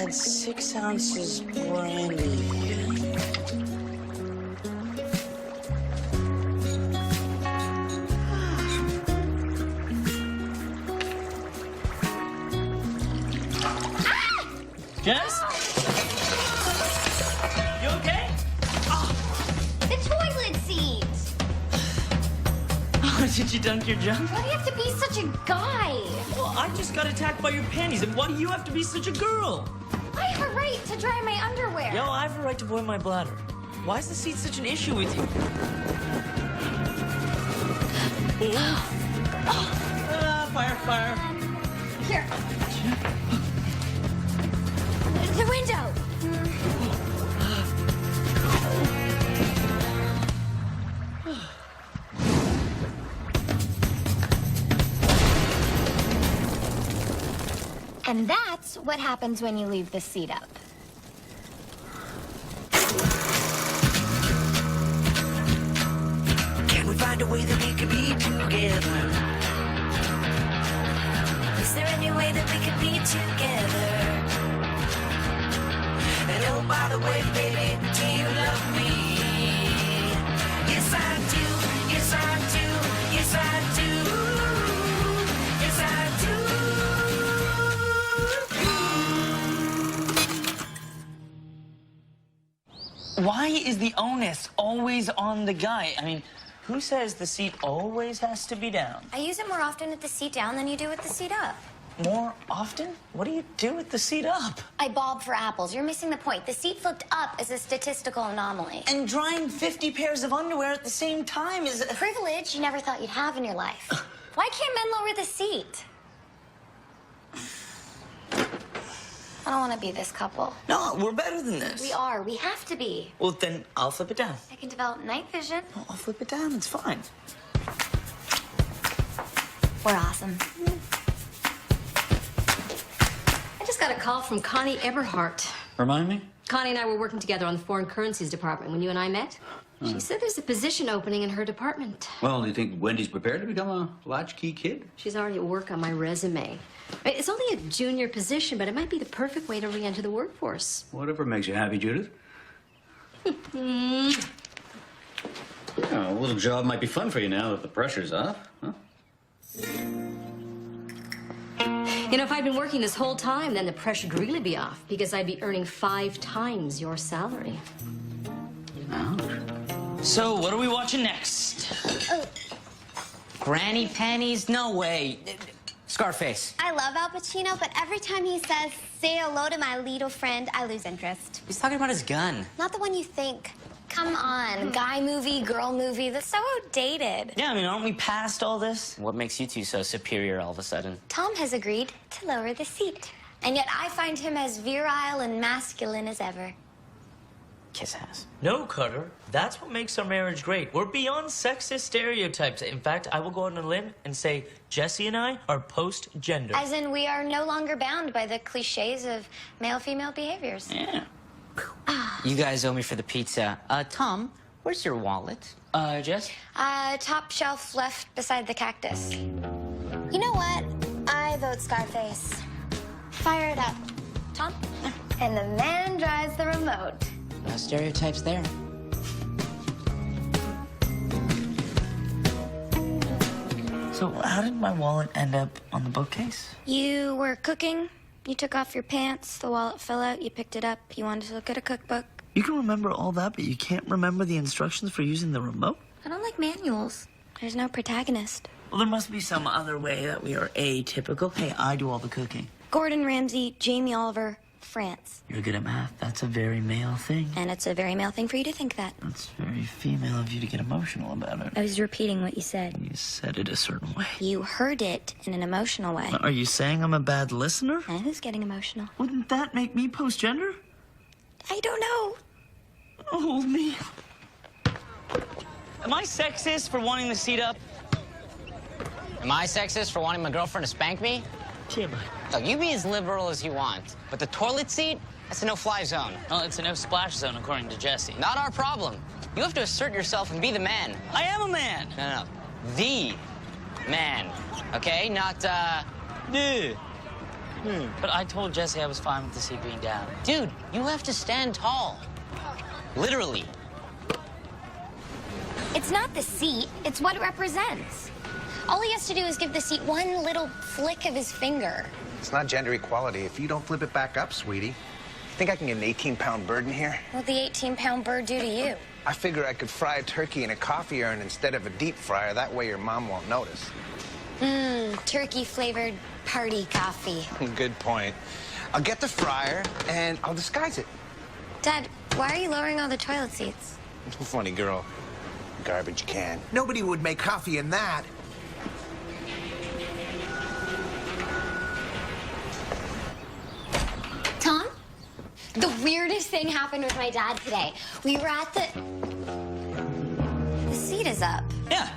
add 6 ounces brandy. Jess? You okay? The toilet seat! Oh, did you dunk your junk? Why do you have to be such a guy? Well, I just got attacked by your panties, and why do you have to be such a girl? I have a right to dry my underwear. Yo, I have a right to boil my bladder. Why is the seat such an issue with you? Fire. Here. The window. And that's what happens when you leave the seat up. Can we find a way that we can be together? Is there any way that we can be together? And oh, by the way, baby, do you love me? Yes, I do. Yes, I do. Yes, I do. Yes, I do. Why is the onus always on the guy? I mean, who says the seat always has to be down? I use it more often with the seat down than you do with the seat up. More often? What do you do with the seat up? I bob for apples. You're missing the point. The seat flipped up is a statistical anomaly. And drying 50 pairs of underwear at the same time is... Privilege you never thought you'd have in your life. Why can't men lower the seat? I don't want to be this couple. No, we're better than this. We are. We have to be. Well, then I'll flip it down. I can develop night vision. No, I'll flip it down. It's fine. We're awesome. I just got a call from Connie Eberhardt. Remind me? Connie and I were working together on the foreign currencies department when you and I met. She said there's a position opening in her department. Well, do you think Wendy's prepared to become a latchkey kid? She's already at work on my resume. It's only a junior position, but it might be the perfect way to re-enter the workforce. Whatever makes you happy, Judith. Yeah, a little job might be fun for you now that the pressure's off, huh? You know, if I'd been working this whole time, then the pressure'd really be off because I'd be earning 5 times your salary. Ouch. So, what are we watching next? Granny panties? No way. Scarface. I love Al Pacino, but every time he says, "Say hello to my little friend," I lose interest. He's talking about his gun. Not the one you think. Come on. Guy movie, girl movie. That's so outdated. Yeah, I mean, aren't we past all this? What makes you two so superior all of a sudden? Tom has agreed to lower the seat. And yet I find him as virile and masculine as ever. Kiss ass. No, Cutter. That's what makes our marriage great. We're beyond sexist stereotypes. In fact, I will go out on a limb and say Jesse and I are post-gender. As in, we are no longer bound by the cliches of male-female behaviors. Yeah. You guys owe me for the pizza. Tom, where's your wallet? Jess? Top shelf left beside the cactus. You know what? I vote Scarface. Fire it up. Tom? And the man drives the remote. No stereotypes there. So, how did my wallet end up on the bookcase? You were cooking. You took off your pants. The wallet fell out. You picked it up. You wanted to look at a cookbook. You can remember all that, but you can't remember the instructions for using the remote? I don't like manuals. There's no protagonist. Well, there must be some other way that we are atypical. Hey, I do all the cooking. Gordon Ramsay, Jamie Oliver, France. You're good at math. That's a very male thing. And it's a very male thing for you to think that. That's very female of you to get emotional about it. I was repeating what you said. You said it a certain way. You heard it in an emotional way. Are you saying I'm a bad listener? And who's getting emotional? Wouldn't that make me post-gender? I don't know. Hold me. Am I sexist for wanting the seat up? Am I sexist for wanting my girlfriend to spank me? Tim. Look, you be as liberal as you want, but the toilet seat, that's a no-fly zone. Well, it's a no-splash zone, according to Jesse. Not our problem. You have to assert yourself and be the man. I am a man. No. The man. Okay? Not, But I told Jesse I was fine with the seat being down. Dude, you have to stand tall. Literally. It's not the seat, it's what it represents. All he has to do is give the seat one little flick of his finger. It's not gender equality if you don't flip it back up, sweetie. Think I can get an 18-pound bird in here? What'd the 18-pound bird do to you? I figure I could fry a turkey in a coffee urn instead of a deep fryer. That way your mom won't notice. Turkey-flavored party coffee. Good point. I'll get the fryer and I'll disguise it. Dad, why are you lowering all the toilet seats? Funny girl. Garbage can. Nobody would make coffee in that. Tom? The weirdest thing happened with my dad today. We were at the seat is up. Yeah.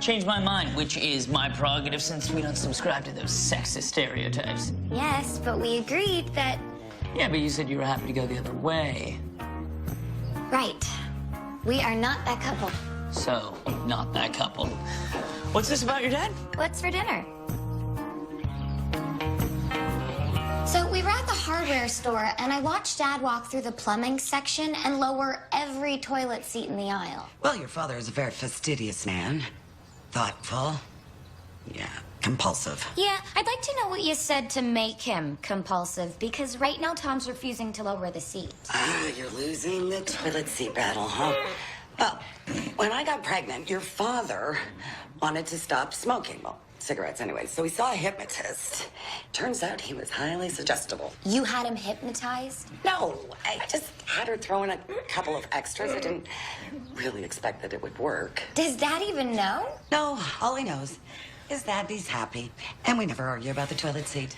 Changed my mind, which is my prerogative since we don't subscribe to those sexist stereotypes. Yes, but we agreed that... Yeah, but you said you were happy to go the other way. Right. We are not that couple. So, not that couple. What's this about your dad? What's for dinner? So we were at the hardware store, and I watched Dad walk through the plumbing section and lower every toilet seat in the aisle. Well, your father is a very fastidious man. Thoughtful. Yeah, compulsive. Yeah, I'd like to know what you said to make him compulsive, because right now Tom's refusing to lower the seat. Ah, you're losing the toilet seat battle, huh? Well, when I got pregnant, your father wanted to stop smoking. Well, cigarettes anyway. So he saw a hypnotist. Turns out he was highly suggestible. You had him hypnotized? No, I just had her throw in a couple of extras. I didn't really expect that it would work. Does Dad even know? No, all he knows is that he's happy. And we never argue about the toilet seat.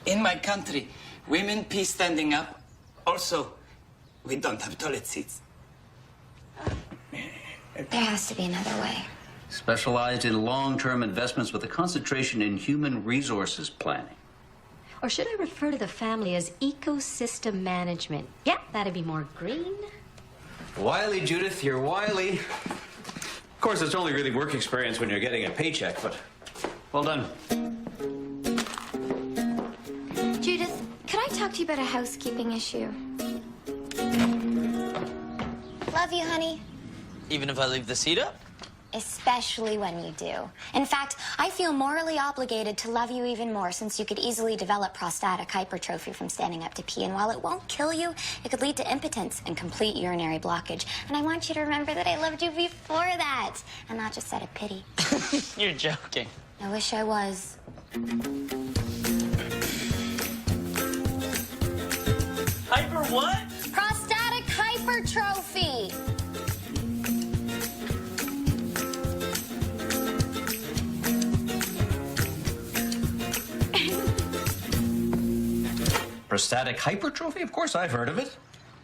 In my country, women pee standing up. Also, we don't have toilet seats. There has to be another way. Specialized in long-term investments with a concentration in human resources planning. Or should I refer to the family as ecosystem management? Yeah, that'd be more green. Wily, Judith, you're wily. Of course, it's only really work experience when you're getting a paycheck, but well done. Judith, could I talk to you about a housekeeping issue? Love you, honey. Even if I leave the seat up? Especially when you do. In fact, I feel morally obligated to love you even more since you could easily develop prostatic hypertrophy from standing up to pee. And while it won't kill you, it could lead to impotence and complete urinary blockage. And I want you to remember that I loved you before that, and not just out of pity. You're joking. I wish I was. Hyper what? Prostatic hypertrophy! Prostatic hypertrophy? Of course, I've heard of it.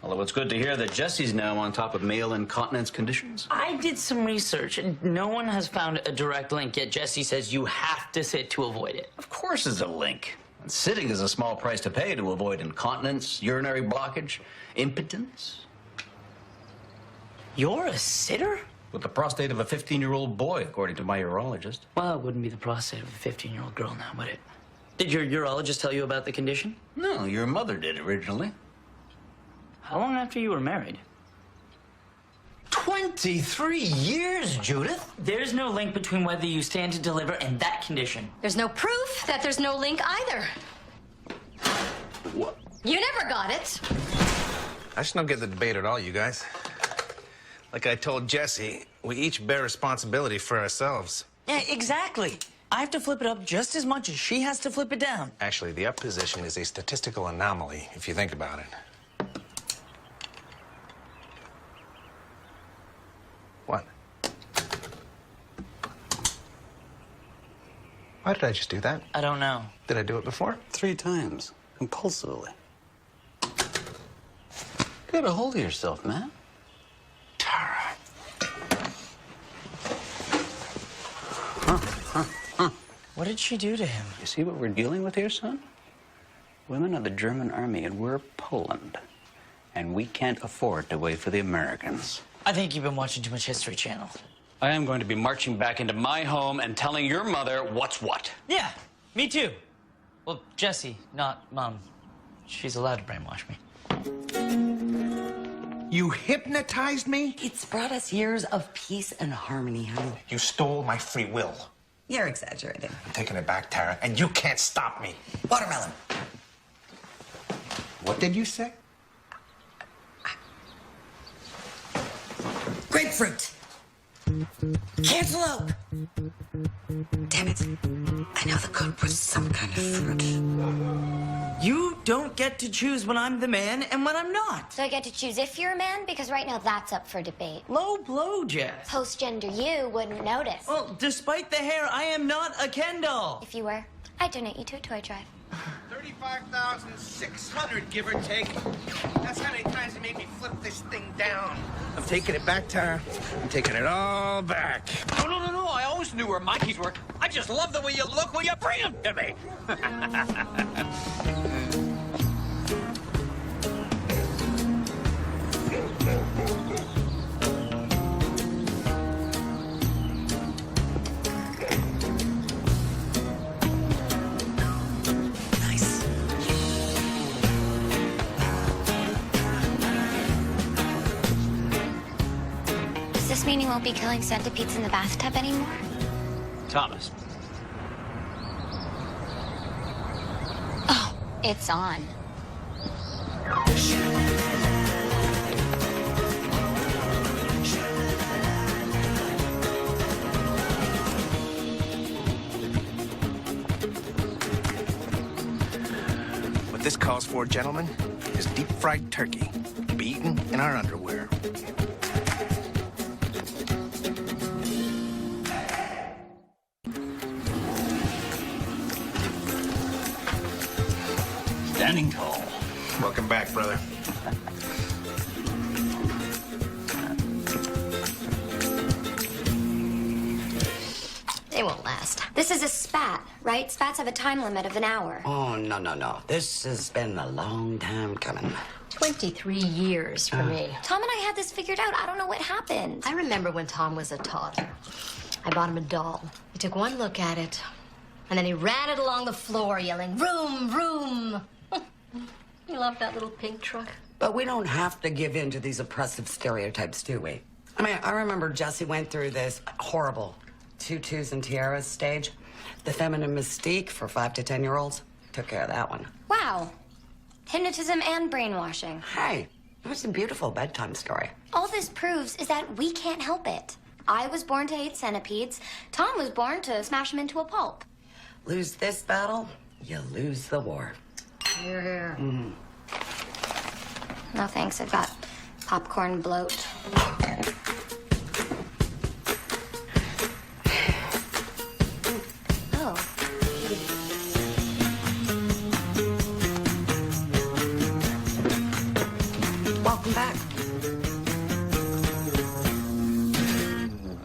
Although it's good to hear that Jesse's now on top of male incontinence conditions. I did some research, and no one has found a direct link, yet Jesse says you have to sit to avoid it. Of course there's a link. And sitting is a small price to pay to avoid incontinence, urinary blockage, impotence. You're a sitter? With the prostate of a 15-year-old boy, according to my urologist. Well, it wouldn't be the prostate of a 15-year-old girl now, would it? Did your urologist tell you about the condition? No, your mother did originally. How long after you were married? 23 years, Judith? There's no link between whether you stand to deliver and that condition. There's no proof that there's no link either. What? You never got it. I just don't get the debate at all, you guys. Like I told Jesse, we each bear responsibility for ourselves. Yeah, exactly. I have to flip it up just as much as she has to flip it down. Actually, the up position is a statistical anomaly, if you think about it. What? Why did I just do that? I don't know. Did I do it before? 3 times, compulsively. Get a hold of yourself, man. Tara. What did she do to him? You see what we're dealing with here, son? Women are the German army, and we're Poland. And we can't afford to wait for the Americans. I think you've been watching too much History Channel. I am going to be marching back into my home and telling your mother what's what. Yeah, me too. Well, Jesse, not Mom. She's allowed to brainwash me. You hypnotized me? It's brought us years of peace and harmony, honey. You stole my free will. You're exaggerating. I'm taking it back, Tara, and you can't stop me. Watermelon. What did you say? Grapefruit. Cantaloupe. Damn it. I know the code was some kind of fruit. You don't get to choose when I'm the man and when I'm not. So I get to choose if you're a man, because right now that's up for debate. Low blow, Jess. Post-gender you wouldn't notice. Well, despite the hair, I am not a Ken doll. If you were, I'd donate you to a toy drive. 35,600, give or take. That's how many times they made me flip this thing down. I'm taking it back, Tara. I'm taking it all back. No. I always knew where my keys were. I just love the way you look when you bring them to me. Nice. Does this mean you won't be killing centipedes in the bathtub anymore? Thomas. Oh, it's on. What this calls for, gentlemen, is deep-fried turkey to be eaten in our underwear. Standing tall. Welcome back, brother. They won't last. This is a spat, right? Spats have a time limit of an hour. Oh, no. This has been a long time coming. 23 years for me. Tom and I had this figured out. I don't know what happened. I remember when Tom was a toddler. I bought him a doll. He took one look at it, and then he ran it along the floor yelling, "Vroom, vroom." He loved that little pink truck. But we don't have to give in to these oppressive stereotypes, do we? I mean, I remember Jesse went through this horrible tutus and tiaras stage. The feminine mystique for 5 to 10-year-olds took care of that one. Wow. Hypnotism and brainwashing. Hey, it was a beautiful bedtime story. All this proves is that we can't help it. I was born to hate centipedes. Tom was born to smash them into a pulp. Lose this battle, you lose the war. Here, here. No thanks, I've got popcorn bloat. Oh. Welcome back.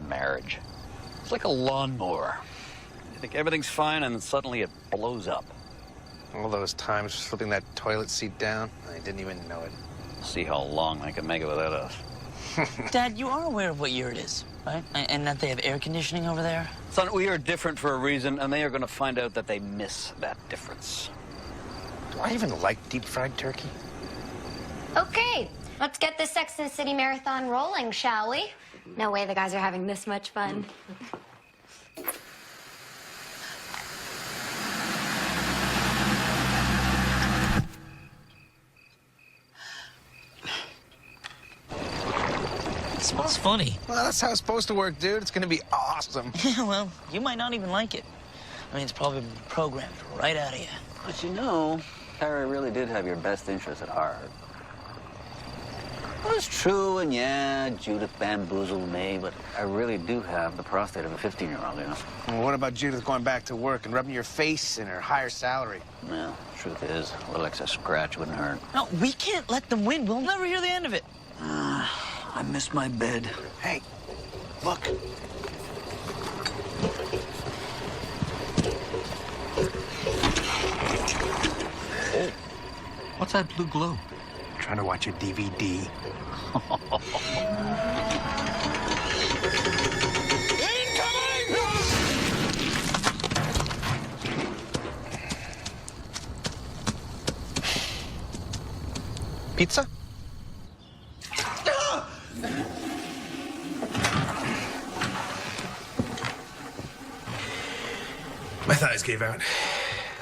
Marriage. It's like a lawnmower. You think everything's fine, and then suddenly it blows up. All those times flipping that toilet seat down, I didn't even know it. See how long they can make it without us. Dad, you are aware of what year it is, right? And that they have air conditioning over there? Son, we are different for a reason, and they are going to find out that they miss that difference. Do I even like deep-fried turkey? Okay, let's get this Sex and the City marathon rolling, shall we? No way the guys are having this much fun. It smells funny. Well, that's how it's supposed to work, dude. It's gonna be awesome. Yeah, well, you might not even like it. I mean, it's probably been programmed right out of you. But you know, Harry really did have your best interest at heart. Well, it's true, and yeah, Judith bamboozled me, but I really do have the prostate of a 15-year-old, you know? Well, what about Judith going back to work and rubbing your face in her higher salary? Well, truth is, a little extra scratch wouldn't hurt. No, we can't let them win. We'll never hear the end of it. I miss my bed. Hey, look. Oh, what's that blue glow? Trying to watch a DVD. Pizza? My thighs gave out.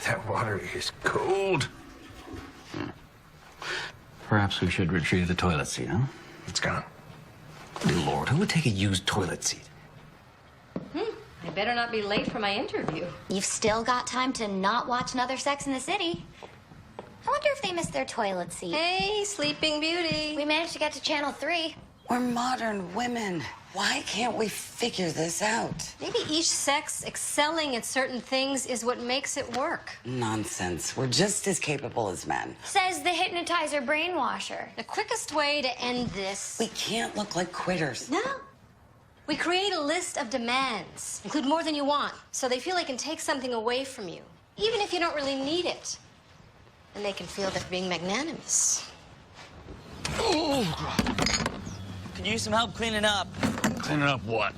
That water is cold. Perhaps we should retrieve the toilet seat, huh? It's gone. Good Lord, who would take a used toilet seat? I better not be late for my interview. You've still got time to not watch another Sex in the City. I wonder if they missed their toilet seat. Hey, Sleeping Beauty. We managed to get to Channel 3. We're modern women. Why can't we figure this out? Maybe each sex excelling at certain things is what makes it work. Nonsense. We're just as capable as men. Says the hypnotizer brainwasher. The quickest way to end this. We can't look like quitters. No. We create a list of demands, include more than you want, so they feel they can take something away from you, even if you don't really need it. And they can feel they're being magnanimous. Could use some help cleaning up. Cleaning up what?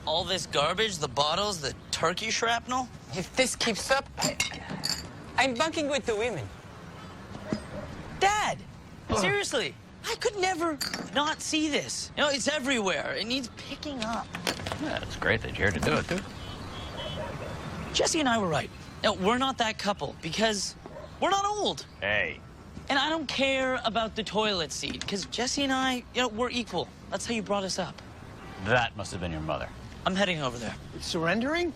All this garbage, the bottles, the turkey shrapnel. If this keeps up, I'm bunking with the women. Dad, seriously, I could never not see this. You know, it's everywhere. It needs picking up. Yeah, it's great that you're here to do it, dude. Jesse and I were right. No, we're not that couple because we're not old. Hey. And I don't care about the toilet seat because Jesse and I, you know, we're equal. That's how you brought us up. That must have been your mother. I'm heading over there. Surrendering?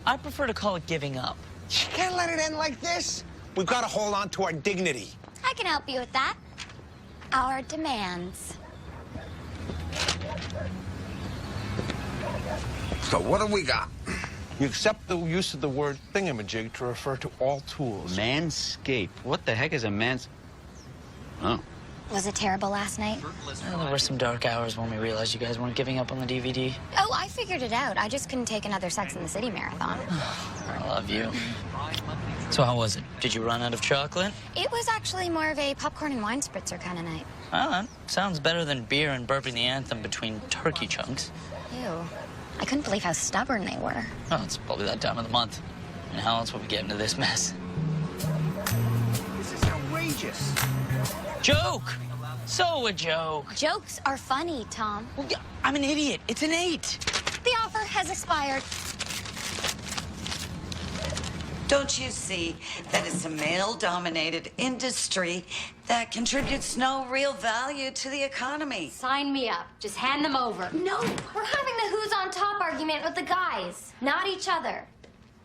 I prefer to call it giving up. You can't let it end like this. We've got to hold on to our dignity. I can help you with that. Our demands. So what do we got? You accept the use of the word thingamajig to refer to all tools. Manscaped. What the heck is a mans... Oh. Was it terrible last night? Well, there were some dark hours when we realized you guys weren't giving up on the DVD. Oh, I figured it out. I just couldn't take another Sex in the City marathon. I love you. So how was it? Did you run out of chocolate? It was actually more of a popcorn and wine spritzer kind of night. Well, that sounds better than beer and burping the anthem between turkey chunks. Ew. I couldn't believe how stubborn they were. Oh, it's probably that time of the month. And how else would we get into this mess? This is outrageous. Joke! So a joke. Jokes are funny, Tom. Well, yeah, I'm an idiot. It's an 8. The offer has expired. Don't you see that it's a male-dominated industry that contributes no real value to the economy? Sign me up. Just hand them over. No, we're having the who's on top argument with the guys, not each other.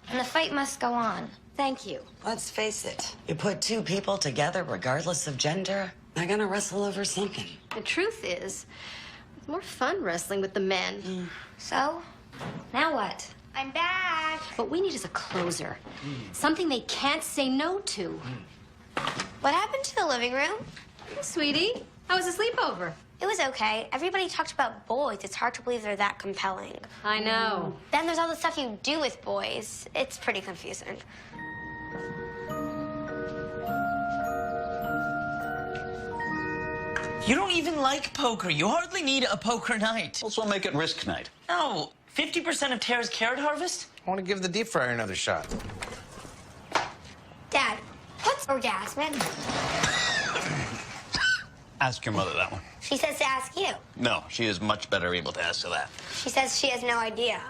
And the fight must go on. Thank you. Let's face it, you put two people together, regardless of gender, they're gonna wrestle over something. The truth is, it's more fun wrestling with the men. So, now what? I'm back. What we need is a closer. Something they can't say no to. What happened to the living room? Hey, sweetie, how was the sleepover? It was okay. Everybody talked about boys. It's hard to believe they're that compelling. I know. Then there's all the stuff you do with boys. It's pretty confusing. You don't even like poker. You hardly need a poker night. Let's all make it risk night. No, 50% of Tara's carrot harvest? I want to give the deep fryer another shot. Dad, what's orgasmic? Ask your mother that one. She says to ask you. No, she is much better able to answer that. She says she has no idea.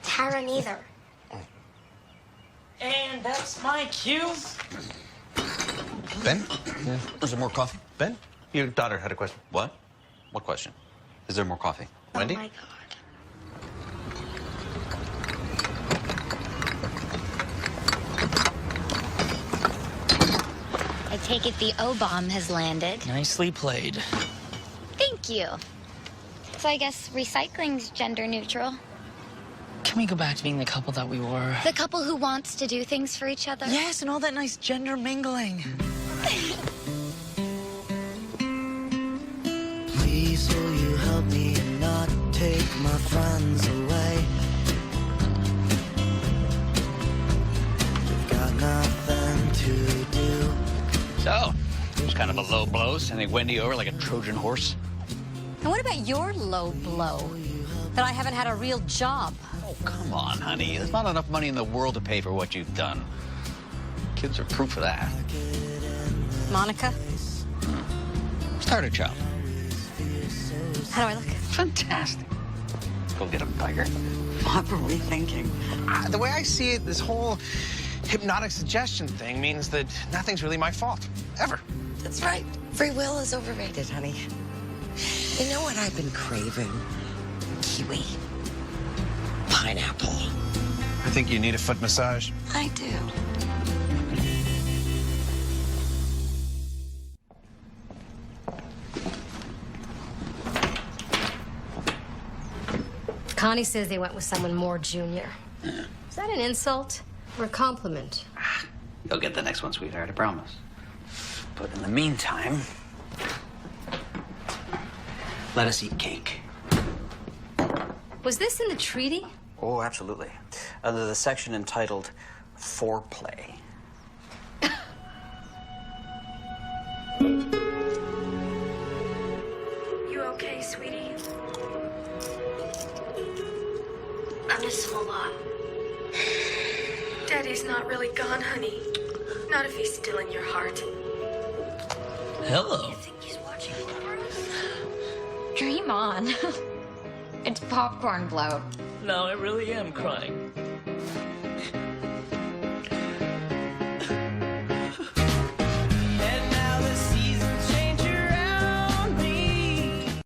Tara neither. And that's my cue. Ben? Is there more coffee? Ben? Your daughter had a question. What? What question? Is there more coffee? Wendy? Oh my God. I take it the O-bomb has landed. Nicely played. Thank you. So I guess recycling's gender neutral. Can we go back to being the couple that we were? The couple who wants to do things for each other. Yes, and all that nice gender mingling. Please, will you help me and not take my friends away? We've got nothing to do. So, it was kind of a low blow, sending Wendy over like a Trojan horse. And what about your low blow? That I haven't had a real job. Oh, come on, honey. There's not enough money in the world to pay for what you've done. Kids are proof of that. Monica, Start a job. how do I look? Fantastic. Go get him, Tiger. What were we thinking? The way I see it, this whole hypnotic suggestion thing means that nothing's really my fault. Ever. That's right. Free will is overrated, honey. You know what I've been craving? Kiwi. Pineapple. I think you need a foot massage. I do. Connie says they went with someone more junior. Is that an insult or a compliment? You'll get the next one, sweetheart, I promise. But in the meantime, let us eat cake. Was this in the treaty? Oh, absolutely. The section entitled Foreplay. You okay, sweetie? I miss him a lot. Daddy's not really gone, honey. Not if he's still in your heart. Hello. You think he's watching over us? Dream on. It's popcorn bloat. Now I really am crying.